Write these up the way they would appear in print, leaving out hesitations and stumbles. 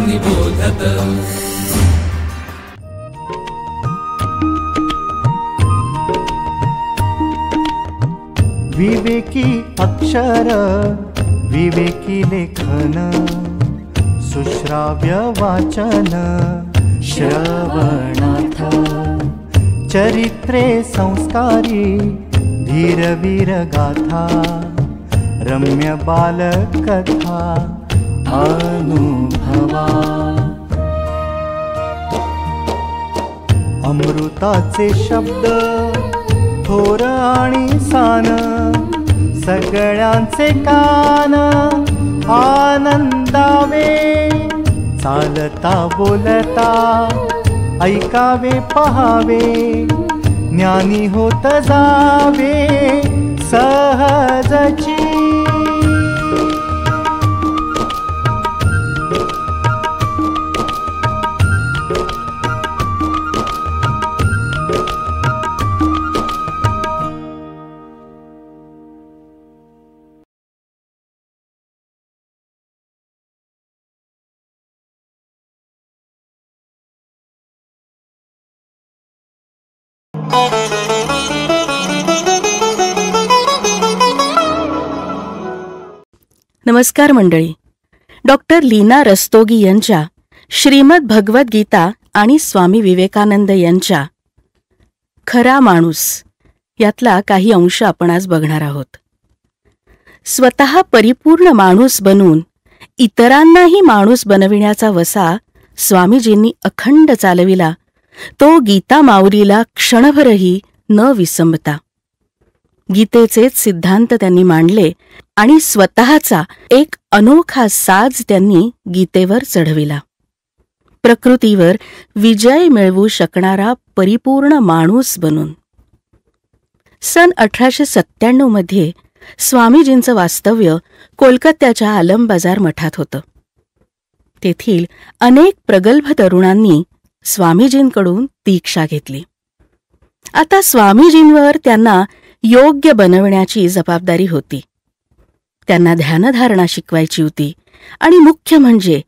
निबोधत। विवेकी अक्षर विवेकी लेखन सुश्राव्य वाचन श्रवणार्थ चरित्रे संस्कारी धीरवीर गाथा रम्य बालकथा अनुभवा अमृताचे शब्द थोर आणि सान सगळ्यांचे कान आनंदावे चालता बोलता ऐकावे पहावे ज्ञानी होत जावे सहजची। नमस्कार मंडळी. डॉक्टर लीना रस्तोगी यांच्या श्रीमद भगवद्गीता आणि स्वामी विवेकानंद यांच्या खरा माणूस यातला काही अंश आपण आज बघणार आहोत. स्वतः परिपूर्ण माणूस बनून इतरांनाही माणूस बनविण्याचा वसा स्वामीजींनी अखंड चालविला, तो गीता माऊलीला क्षणभरही न विसंबता. गीतेचेच सिद्धांत त्यांनी मांडले आणि स्वतःचा एक अनोखा साज त्यांनी गीतेवर चढविला. प्रकृतीवर विजय मिळवू शकणारा परिपूर्ण माणूस बनून. सन 1897 मध्ये स्वामीजींचं वास्तव्य कोलकात्याच्या आलम बाजार मठात होतं. तेथील अनेक प्रगल्भ तरुणांनी स्वामीजींकडून दीक्षा घेतली. आता स्वामीजींवर त्यांना योग्य बनविण्याची जबाबदारी होती. त्यांना ध्यानधारणा शिकवायची होती आणि मुख्य म्हणजे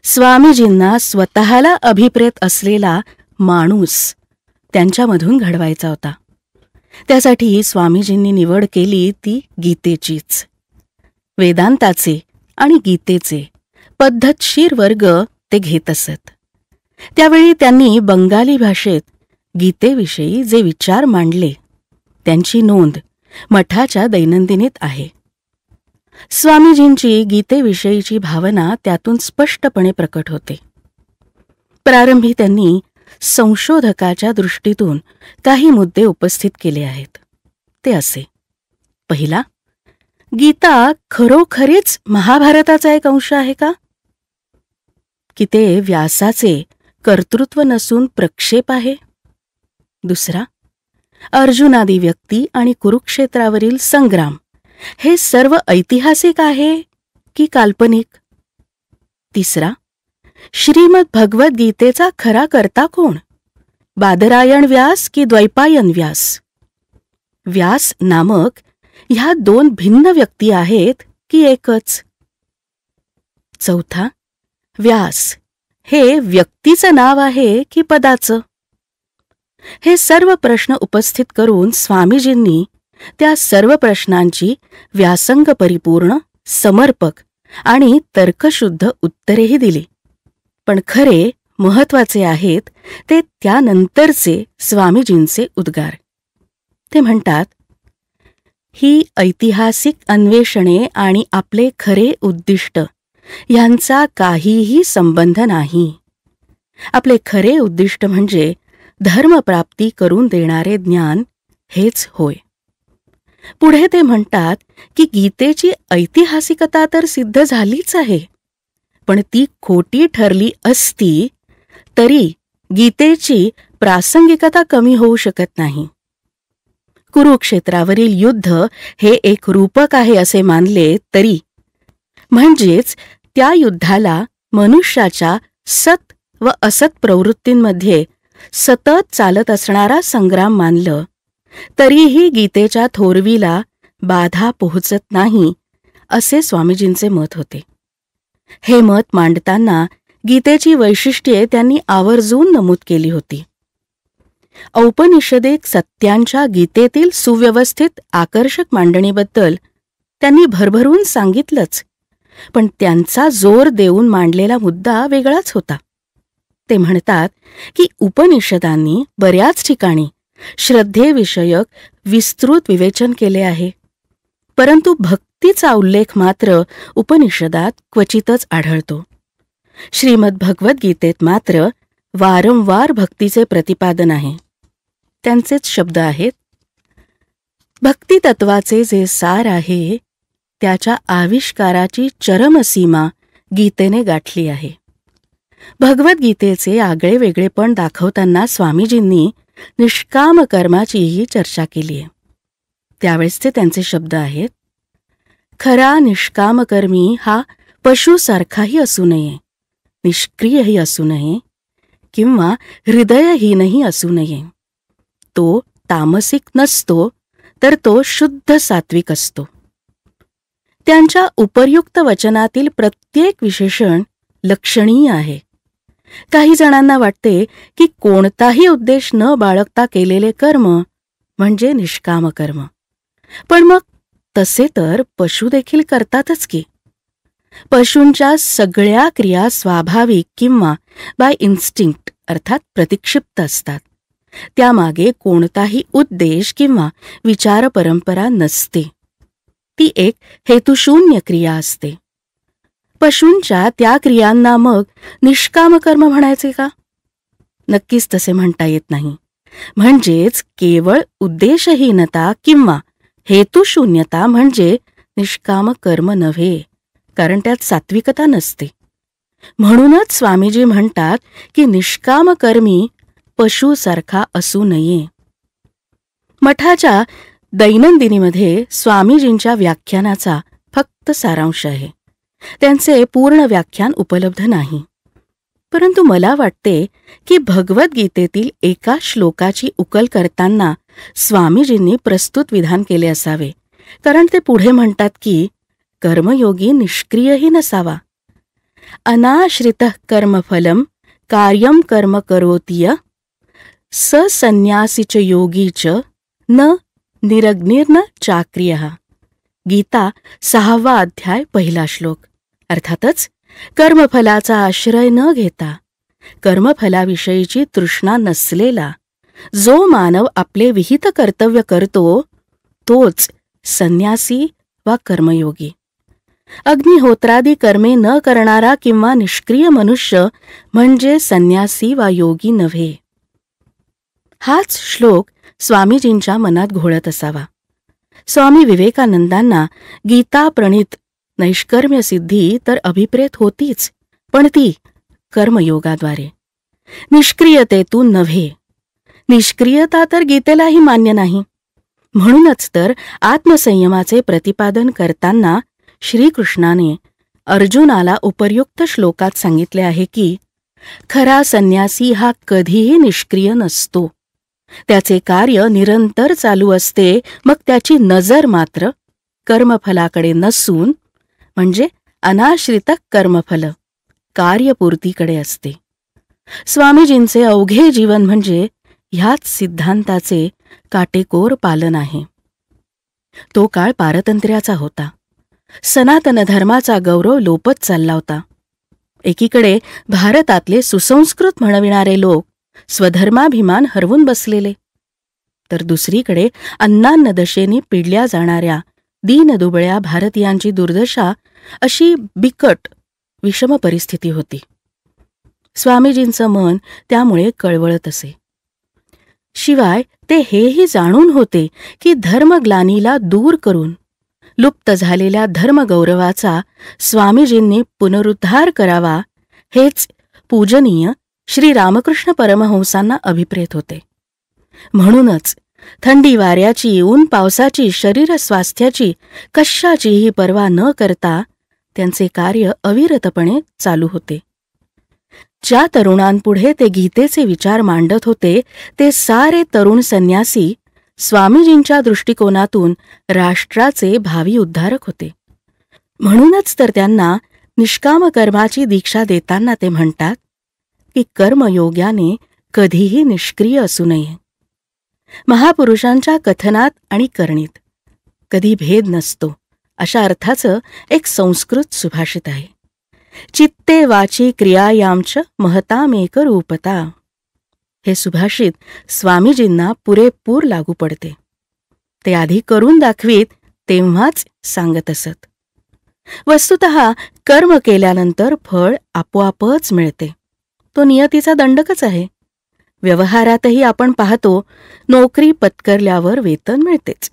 स्वामीजींना स्वतःला अभिप्रेत असलेला माणूस त्यांच्यामधून घडवायचा होता. त्यासाठी स्वामीजींनी निवड केली ती गीतेचीच. वेदांताचे आणि गीतेचे पद्धतशीर वर्ग ते घेत असत. त्यावेळी त्यांनी बंगाली भाषेत गीतेविषयी जे विचार मांडले त्यांची नोंद मठाच्या दैनंदिनीत आहे. स्वामीजींची गीतेविषयीची भावना त्यातून स्पष्टपणे प्रकट होते. प्रारंभी त्यांनी संशोधकाच्या दृष्टीतून काही मुद्दे उपस्थित केले आहेत. ते असे: पहिला, गीता खरोखरीच महाभारताचा एक अंश आहे का? की ते व्यासाचे कर्तृत्व नसून प्रक्षेप आहे? दुसरा, अर्जुनादी व्यक्ती आणि कुरुक्षेत्रावरील संग्राम हे सर्व ऐतिहासिक आहे की काल्पनिक? तिसरा, श्रीमद भगवद्गीतेचा खरा कर्ता कोण? बादरायण व्यास की द्वैपायन व्यास? व्यास नामक ह्या दोन भिन्न व्यक्ती आहेत की एकच? चौथा, व्यास हे व्यक्तीचं नाव आहे की पदाचं? हे सर्व प्रश्न उपस्थित करून स्वामीजींनी त्या सर्व प्रश्नांची व्यासंग परिपूर्ण, समर्पक आणि तर्कशुद्ध उत्तरेही दिली. पण खरे महत्वाचे आहेत ते त्यानंतरचे स्वामीजींचे उद्गार. ते म्हणतात, ही ऐतिहासिक अन्वेषणे आणि आपले खरे उद्दिष्ट यांचा काहीही संबंध नाही. आपले खरे उद्दिष्ट म्हणजे धर्मप्राप्ती करून देणारे ज्ञान हेच होय. पुढे ते म्हणतात की गीतेची ऐतिहासिकता तर सिद्ध झालीच आहे, पण ती खोटी ठरली असती तरी गीतेची प्रासंगिकता कमी होऊ शकत नाही. कुरुक्षेत्रावरील युद्ध हे एक रूपक आहे असे मानले तरी, म्हणजेच त्या युद्धाला मनुष्याच्या सत व असत प्रवृत्तींमध्ये सतत चालत असणारा संग्राम मानलं तरीही गीतेच्या थोरवीला बाधा पोहोचत नाही असे स्वामीजींचे मत होते. हे मत मांडताना गीतेची वैशिष्ट्ये त्यांनी आवर्जून नमूद केली होती. औपनिषदिक सत्यांच्या गीतेतील सुव्यवस्थित आकर्षक मांडणीबद्दल त्यांनी भरभरून सांगितलंच, पण त्यांचा जोर देऊन मांडलेला मुद्दा वेगळाच होता. ते म्हणतात की उपनिषदांनी बऱ्याच ठिकाणी श्रद्धेविषयक विस्तृत विवेचन केले आहे, परंतु भक्तीचा उल्लेख मात्र उपनिषदात क्वचितच आढळतो. श्रीमद्भगवद्गीतेत मात्र वारंवार भक्तीचे प्रतिपादन आहे. त्यांचेच शब्द आहेत, भक्तितत्वाचे जे सार आहे त्याच्या आविष्काराची चरमसीमा गीतेने गाठली आहे. भगवद्गीतेचे आगळे वेगळेपण दाखवताना स्वामीजींनी निष्काम कर्माचीही चर्चा केली आहे. त्यावेळेसचे त्यांचे शब्द आहेत, खरा निष्कामकर्मी हा पशुसारखाही असू नये, निष्क्रियही असू नये किंवा हृदयहीनही असू नये. तो तामसिक नसतो, तर तो शुद्ध सात्विक असतो. त्यांच्या उपर्युक्त वचनातील प्रत्येक विशेषण लक्षणीय आहे. काही जणांना वाटते की कोणताही उद्देश न बाळगता केलेले कर्म म्हणजे निष्काम कर्म. पण मग तसे तर पशु देखील करतातच की. पशूंच्या सगळ्या क्रिया स्वाभाविक किंवा बाय इन्स्टिंक्ट अर्थात प्रतिक्षिप्त असतात. त्यामागे कोणताही उद्देश किंवा विचार परंपरा नसते. ती एक हेतुशून्य क्रिया असते. पशूंच्या त्या क्रियांना मग निष्काम कर्म म्हणायचे का? नक्कीच तसे म्हणता येत नाही. म्हणजेच केवळ उद्देशहीनता किंवा हेतुशून्यता म्हणजे निष्काम कर्म नव्हे, कारण त्यात सात्विकता नसते. म्हणूनच स्वामीजी म्हणतात की निष्काम कर्मी पशुसारखा असू नये. मठाच्या दैनंदिनीमध्ये स्वामीजींच्या व्याख्यानाचा फक्त सारांश आहे. त्यांचे पूर्ण व्याख्यान उपलब्ध नाही. परंतु मला वाटते की भगवद्गीतेतील एका श्लोकाची उकल करताना स्वामीजींनी प्रस्तुत विधान केले असावे, कारण ते पुढे म्हणतात की कर्मयोगी निष्क्रियही नसावा. अनाश्रितः कर्मफलम कार्यम कर्म करोतीय सन्न्यासी च योगी च न निरग्निर्न चाक्रियः. गीता 6वा अध्याय 1ला श्लोक. अर्थातच कर्मफलाचा आश्रय न घेता कर्मफलाविषयीची तृष्णा नसलेला जो मानव आपले विहित कर्तव्य करतो तोच संन्यासी वा कर्मयोगी. अग्निहोत्रादी कर्मे न करणारा किंवा निष्क्रिय मनुष्य म्हणजे संन्यासी वा योगी नव्हे. हाच श्लोक स्वामीजींच्या मनात घोळत असावा. स्वामी विवेकानंदांना गीता प्रणित नैष्कर्म्य सिद्धी तर अभिप्रेत होतीच, पण ती कर्मयोगाद्वारे, निष्क्रियतेतून नव्हे. निष्क्रियता तर गीतेलाही मान्य नाही. म्हणूनच तर आत्मसंयमाचे प्रतिपादन करताना श्रीकृष्णाने अर्जुनाला उपर्युक्त श्लोकात सांगितले आहे की खरा संन्यासी हा कधीही निष्क्रिय नसतो. त्याचे कार्य निरंतर चालू असते, मग त्याची नजर मात्र कर्मफलाकडे नसून म्हणजे अनाश्रित कर्मफल कार्यपूर्तीकडे असते. स्वामीजींचे अवघे जीवन म्हणजे ह्याच सिद्धांताचे काटेकोर पालन आहे. तो काळ पारतंत्र्याचा होता. सनातन धर्माचा गौरव लोपत चालला होता. एकीकडे भारतातले सुसंस्कृत म्हणविणारे लोक स्वधर्माभिमान हरवून बसलेले, तर दुसरीकडे अन्नान्नदशेने पिडल्या जाणाऱ्या दीनदुबळ्या भारतीयांची दुर्दशा अशी बिकट विषम परिस्थिती होती. स्वामीजींचं मन त्यामुळे कळवळत असे. शिवाय ते हेही जाणून होते की धर्मग्लानीला दूर करून लुप्त झालेल्या धर्मगौरवाचा स्वामीजींनी पुनरुद्धार करावा हेच पूजनीय श्री रामकृष्ण परमहंसांना अभिप्रेत होते. म्हणूनच थंडी वाऱ्याची, ऊन पावसाची, शरीर स्वास्थ्याची कशाचीही पर्वा न करता त्यांचे कार्य अविरतपणे चालू होते. ज्या तरुणांपुढे ते गीतेचे विचार मांडत होते ते सारे तरुण संन्यासी स्वामीजींच्या दृष्टिकोनातून राष्ट्राचे भावी उद्धारक होते. म्हणूनच तर त्यांना निष्काम कर्माची दीक्षा देताना ते म्हणतात की कर्मयोग्याने कधीही निष्क्रिय असू नये. महापुरुषांच्या कथनात आणि करणीत कधी भेद नसतो अशा अर्थाचं एक संस्कृत सुभाषित आहे. चित्ते वाची क्रियायांच महतामेक रूपता. हे सुभाषित स्वामीजींना पुरेपूर लागू पडते. ते आधी करून दाखवीत तेव्हाच सांगत असत. वस्तुतः कर्म केल्यानंतर फळ आपोआपच मिळते. तो नियतीचा दंडकच आहे. व्यवहारातही आपण पाहतो नोकरी पत्करल्यावर वेतन मिळतेच.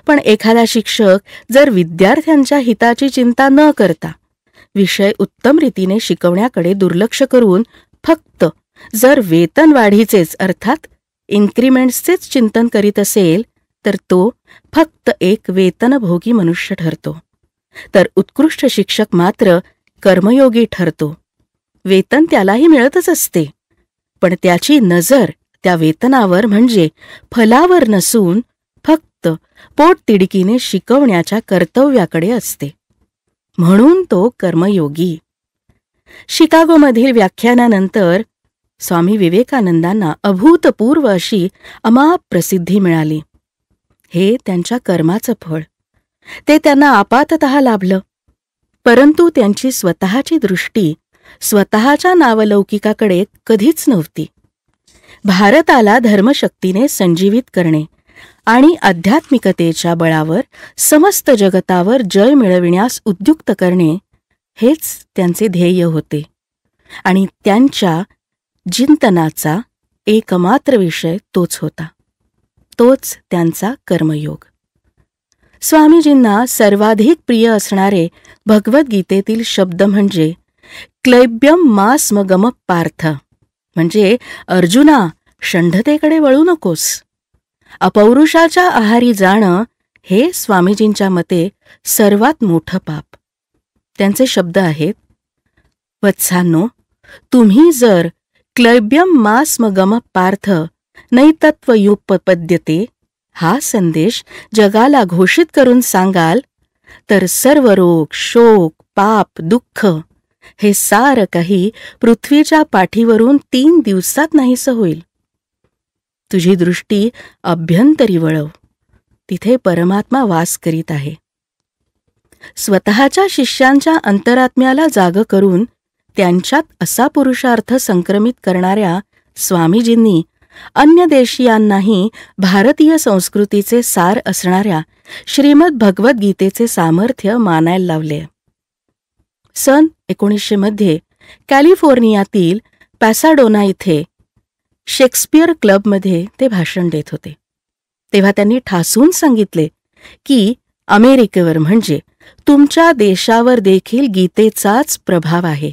पण एखादा शिक्षक जर विद्यार्थ्यांच्या हिताची चिंता न करता विषय उत्तम रीतीने शिकवण्याकडे दुर्लक्ष करून फक्त जर वेतन वाढीचेच अर्थात इन्क्रिमेंट्सचेच चिंतन करीत असेल तर तो फक्त एक वेतनभोगी मनुष्य ठरतो. तर उत्कृष्ट शिक्षक मात्र कर्मयोगी ठरतो. वेतन त्यालाही मिळतच असते, पण त्याची नजर त्या वेतनावर म्हणजे फलावर नसून फक्त पोटतिडकीने शिकवण्याच्या कर्तव्याकडे असते. म्हणून तो कर्मयोगी. शिकागोमधील व्याख्यानानंतर स्वामी विवेकानंदांना अभूतपूर्व अशी अमाप प्रसिद्धी मिळाली. हे त्यांच्या कर्माचं फळ. ते त्यांना आपाततः लाभलं. परंतु त्यांची स्वतःची दृष्टी स्वतःच्या नावलौकिकाकडे कधीच नव्हती. भारताला धर्मशक्तीने संजीवित करणे आणि आध्यात्मिकतेच्या बळावर समस्त जगतावर जय मिळविण्यास उद्युक्त करणे हेच त्यांचे ध्येय होते. आणि त्यांच्या चिंतनाचा एकमात्र विषय तोच होता. तोच त्यांचा कर्मयोग. स्वामीजींना सर्वाधिक प्रिय असणारे भगवद्गीतेतील शब्द म्हणजे क्लैब्यम मा स्म गम पार्थ, म्हणजे अर्जुना षंढतेकडे वळू नकोस. अपौरुषाच्या आहारी जाणं हे स्वामीजींच्या मते सर्वात मोठं पाप. त्यांचे शब्द आहेत, वत्सांनो, तुम्ही जर क्लैब्यम मा स्म गम पार्थ नैतत्वयुपपद्यते हा संदेश जगाला घोषित करून सांगाल तर सर्व रोग, शोक, पाप, दुःख हे सार काही पृथ्वीच्या पाठीवरून 3 दिवसात नाहीसं होईल. तुझी दृष्टी अभ्यंतरी वळव. तिथे परमात्मा वास करीत आहे. स्वतःच्या शिष्यांच्या अंतरात्म्याला जाग करून त्यांच्यात असा पुरुषार्थ संक्रमित करणाऱ्या स्वामीजींनी अन्य देशीयांनाही भारतीय संस्कृतीचे सार असणाऱ्या श्रीमद भगवद्गीतेचे सामर्थ्य मानायला लावले. सन 1900 मध्ये कॅलिफोर्नियातील पॅसाडोना इथे शेक्सपियर क्लबमध्ये ते भाषण देत होते. तेव्हा त्यांनी ठासून सांगितले की अमेरिकेवर म्हणजे तुमच्या देशावर देखील गीतेचाच प्रभाव आहे.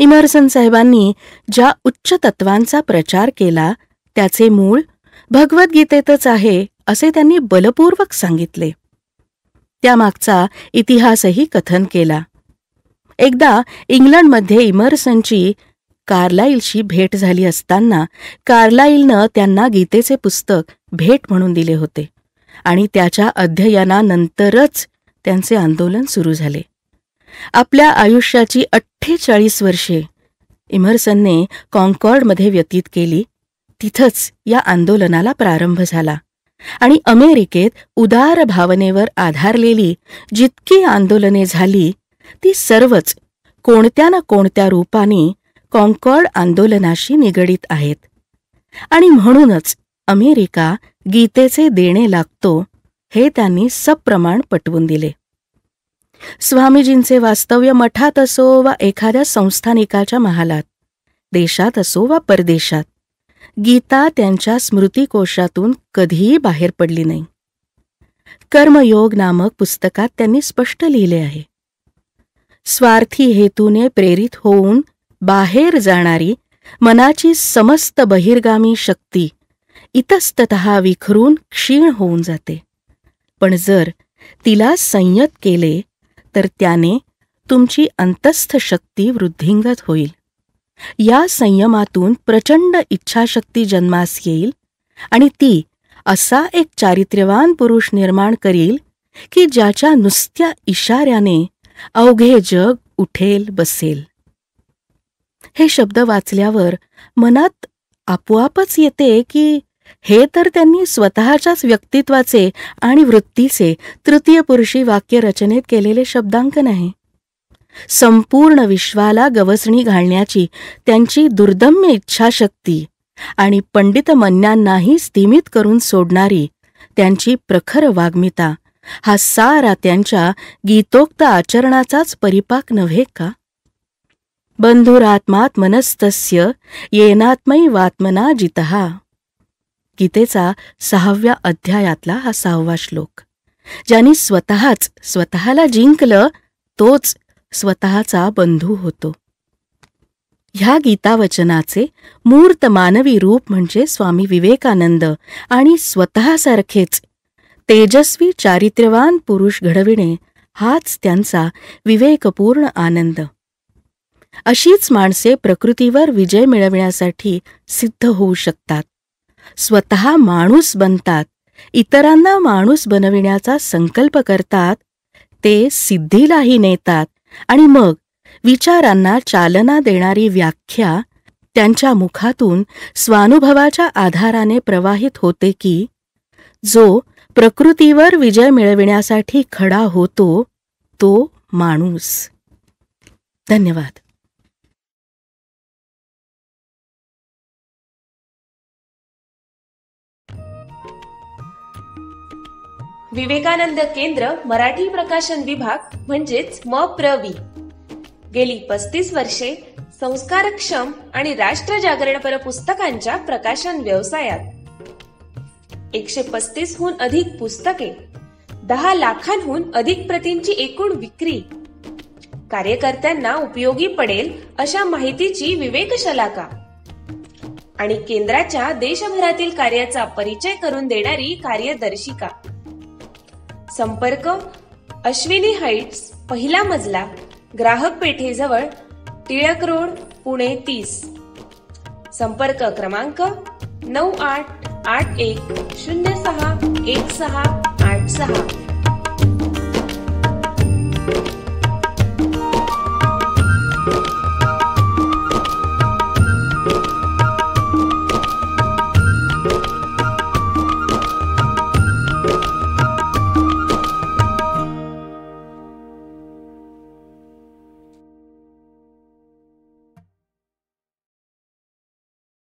इमर्सन साहेबांनी ज्या उच्च तत्वांचा प्रचार केला त्याचे मूळ भगवद्गीतेतच आहे असे त्यांनी बलपूर्वक सांगितले. त्यामागचा इतिहासही कथन केला. एकदा इंग्लंडमध्ये इमर्सनची कार्लाईलशी भेट झाली असताना कार्लाईलनं त्यांना गीतेचे पुस्तक भेट म्हणून दिले होते आणि त्याच्या अध्ययनानंतरच त्यांचे आंदोलन सुरू झाले. आपल्या आयुष्याची 48 वर्षे इमर्सनने कॉन्कॉर्डमध्ये व्यतीत केली. तिथंच या आंदोलनाला प्रारंभ झाला आणि अमेरिकेत उदार भावनेवर आधारलेली जितकी आंदोलने झाली ती सर्वच कोणत्या ना कोणत्या रूपाने कॉन्कॉर्ड आंदोलनाशी निगडीत आहेत. आणि म्हणूनच अमेरिका गीतेचे देणे लागतो हे त्यांनी सप्रमाण पटवून दिले. स्वामीजींचे वास्तव्य मठात असो वा एखाद्या संस्थानिकाच्या महालात, देशात असो वा परदेशात, गीता त्यांच्या स्मृतिकोशातून कधीही बाहेर पडली नाही. कर्मयोग नामक पुस्तकात त्यांनी स्पष्ट लिहिले आहे, स्वार्थी हेतूने प्रेरित होऊन बाहेर जाणारी मनाची समस्त बहिर्गामी शक्ती इतस्ततः विखरून क्षीण होऊन जाते. पण जर तिला संयत केले तर त्याने तुमची अंतस्थ शक्ती वृद्धिंगत होईल. या संयमातून प्रचंड इच्छाशक्ती जन्मास येईल आणि ती असा एक चारित्र्यवान पुरुष निर्माण करील की ज्याच्या नुसत्या इशाऱ्याने अवघे जग उठेल बसेल. हे शब्द वाचल्यावर मनात आपोआपच येते की हे तर त्यांनी स्वतःच्याच व्यक्तित्वाचे आणि वृत्तीचे तृतीय पुरुषी वाक्य रचनेत केलेले शब्दांकन आहे. संपूर्ण विश्वाला गवसणी घालण्याची त्यांची दुर्दम्य इच्छाशक्ती आणि पंडितमन्यांनाही स्तिमित करून सोडणारी त्यांची प्रखर वाग्मिता हा सारा त्यांच्या गीतोक्त आचरणाचाच परिपाक नव्हे का? बंधुरात्मात्मनस्तस्य येनात्मैवात्मना जितः. गीतेचा 6व्या अध्यायातला हा 6वा श्लोक. ज्यांनी स्वतःला जिंकलं तोच स्वतःचा बंधू होतो. ह्या गीतावचनाचे मूर्त मानवी रूप म्हणजे स्वामी विवेकानंद आणि स्वतःसारखेच तेजस्वी चारित्र्यवान पुरुष घडविणे हाच त्यांचा विवेकपूर्ण आनंद. अशीच माणसे प्रकृतीवर विजय मिळविण्यासाठी सिद्ध होऊ शकतात. स्वतः माणूस बनतात, इतरांना माणूस बनविण्याचा संकल्प करतात, ते सिद्धीलाही नेतात आणि मग विचारांना चालना देणारी व्याख्या त्यांच्या मुखातून स्वानुभवाच्या आधाराने प्रवाहित होते की जो प्रकृतीवर विजय मिळविण्यासाठी खडा होतो तो माणूस. धन्यवाद. विवेकानंद केंद्र मराठी प्रकाशन विभाग म्हणजेच MPRV गेली 35 वर्षे संस्कारक्षम आणि राष्ट्र जागरणपर पुस्तकांच्या प्रकाशन व्यवसायात. 135 हून अधिक पुस्तके, 10 लाखांहून अधिक प्रतींची एकूण विक्री, कार्यकर्त्यांना उपयोगी पडेल अशा माहितीची विवेकशलाका आणि केंद्राच्या देशभरातील कार्याचा परिचय करून देणारी कार्यदर्शिका. संपर्क अश्विनी हाईट्स, पहिला मजला, ग्राहक पेठेजवळ, टिळक रोड, पुणे 30. संपर्क क्रमांक 9881061686.